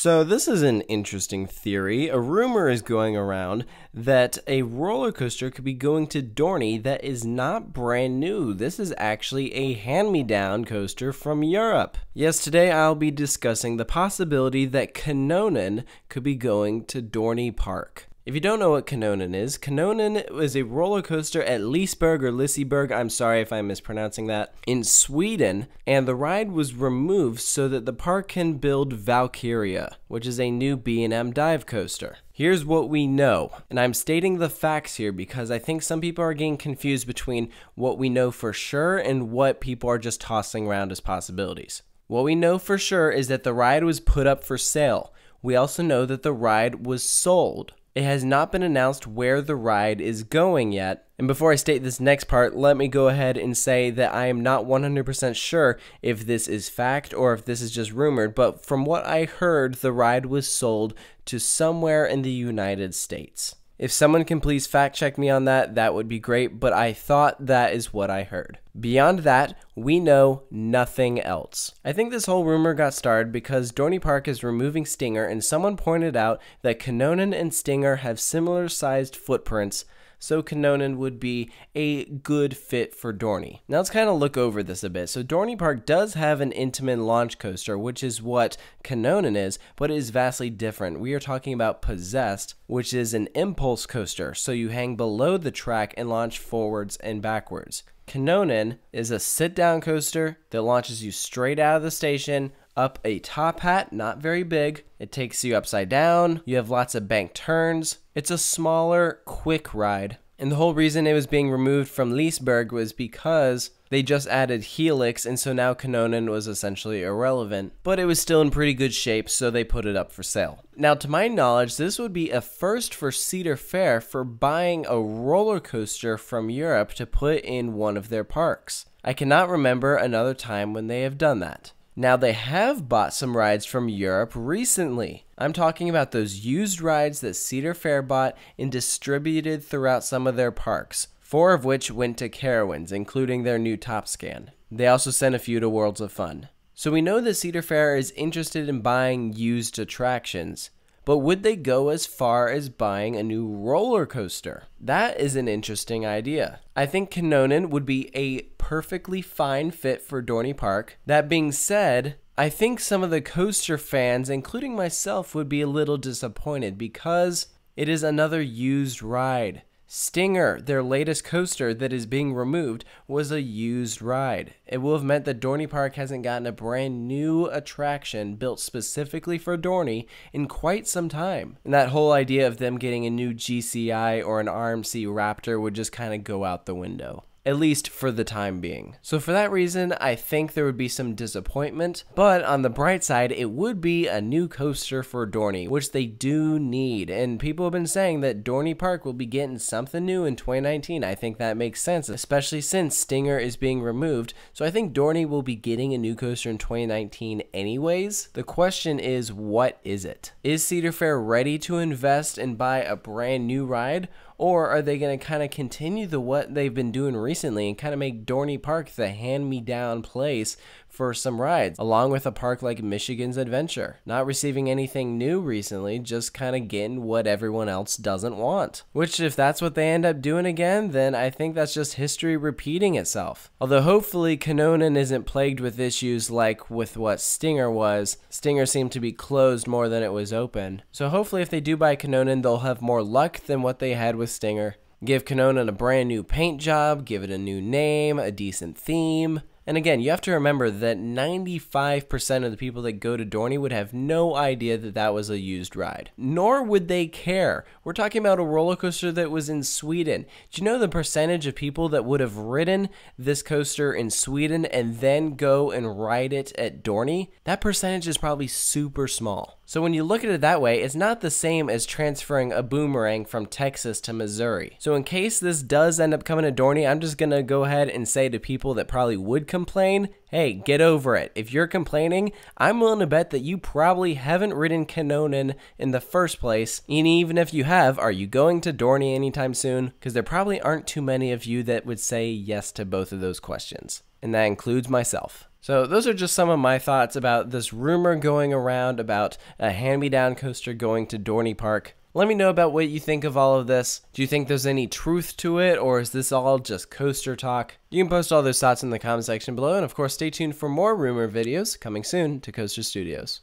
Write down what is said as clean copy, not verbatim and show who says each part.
Speaker 1: So this is an interesting theory. A rumor is going around that a roller coaster could be going to Dorney that is not brand new. This is actually a hand-me-down coaster from Europe. Yes, today I'll be discussing the possibility that Kanonen could be going to Dorney Park. If you don't know what Kanonen is a roller coaster at Liseberg or Liseberg, I'm sorry if I'm mispronouncing that, in Sweden, and the ride was removed so that the park can build Valkyria, which is a new B&M dive coaster. Here's what we know, and I'm stating the facts here because I think some people are getting confused between what we know for sure and what people are just tossing around as possibilities. What we know for sure is that the ride was put up for sale. We also know that the ride was sold. It has not been announced where the ride is going yet. And before I state this next part, let me go ahead and say that I am not 100% sure if this is fact or if this is just rumored, but from what I heard, the ride was sold to somewhere in the United States. If someone can please fact check me on that, that would be great, but I thought that is what I heard. Beyond that, we know nothing else. I think this whole rumor got started because Dorney Park is removing Stinger, and someone pointed out that Kanonen and Stinger have similar sized footprints, so Kanonen would be a good fit for Dorney. Now let's kind of look over this a bit. So Dorney Park does have an Intamin launch coaster, which is what Kanonen is, but it is vastly different. We are talking about Possessed, which is an impulse coaster, so you hang below the track and launch forwards and backwards. Kanonen is a sit-down coaster that launches you straight out of the station, up a top hat, not very big. It takes you upside down. You have lots of bank turns. It's a smaller, quick ride. And the whole reason it was being removed from Liseberg was because they just added Helix, and so now Kanonen was essentially irrelevant. But it was still in pretty good shape, so they put it up for sale. Now, to my knowledge, this would be a first for Cedar Fair for buying a roller coaster from Europe to put in one of their parks. I cannot remember another time when they have done that. Now, they have bought some rides from Europe recently. I'm talking about those used rides that Cedar Fair bought and distributed throughout some of their parks, 4 of which went to Carowinds, including their new Top Scan. They also sent a few to Worlds of Fun. So we know that Cedar Fair is interested in buying used attractions, but would they go as far as buying a new roller coaster? That is an interesting idea. I think Kanonen would be a perfectly fine fit for Dorney Park. That being said, I think some of the coaster fans, including myself, would be a little disappointed because it is another used ride. Stinger, their latest coaster that is being removed, was a used ride. It will have meant that Dorney Park hasn't gotten a brand new attraction built specifically for Dorney in quite some time. And that whole idea of them getting a new GCI or an RMC Raptor would just kind of go out the window. At least for the time being. So for that reason, I think there would be some disappointment, but on the bright side, it would be a new coaster for Dorney, which they do need, and people have been saying that Dorney Park will be getting something new in 2019. I think that makes sense, especially since Stinger is being removed, so I think Dorney will be getting a new coaster in 2019 anyways. The question is, what is it? Is Cedar Fair ready to invest and buy a brand new ride? Or are they going to kind of continue what they've been doing recently and kind of make Dorney Park the hand-me-down place for some rides, along with a park like Michigan's Adventure? Not receiving anything new recently, just kind of getting what everyone else doesn't want. Which, if that's what they end up doing again, then I think that's just history repeating itself. Although hopefully Kanonen isn't plagued with issues like with what Stinger was. Stinger seemed to be closed more than it was open. So hopefully if they do buy Kanonen, they'll have more luck than what they had with Stinger. Give Kanonen a brand new paint job, give it a new name, a decent theme. And again, you have to remember that 95% of the people that go to Dorney would have no idea that that was a used ride. Nor would they care. We're talking about a roller coaster that was in Sweden. Do you know the percentage of people that would have ridden this coaster in Sweden and then go and ride it at Dorney? That percentage is probably super small. So when you look at it that way, it's not the same as transferring a boomerang from Texas to Missouri. So in case this does end up coming to Dorney, I'm just going to go ahead and say to people that probably would complain, hey, get over it. If you're complaining, I'm willing to bet that you probably haven't ridden Kanonen in the first place. And even if you have, are you going to Dorney anytime soon? Because there probably aren't too many of you that would say yes to both of those questions. And that includes myself. So those are just some of my thoughts about this rumor going around about a hand-me-down coaster going to Dorney Park. Let me know about what you think of all of this. Do you think there's any truth to it, or is this all just coaster talk? You can post all those thoughts in the comment section below, and of course stay tuned for more rumor videos coming soon to Coaster Studios.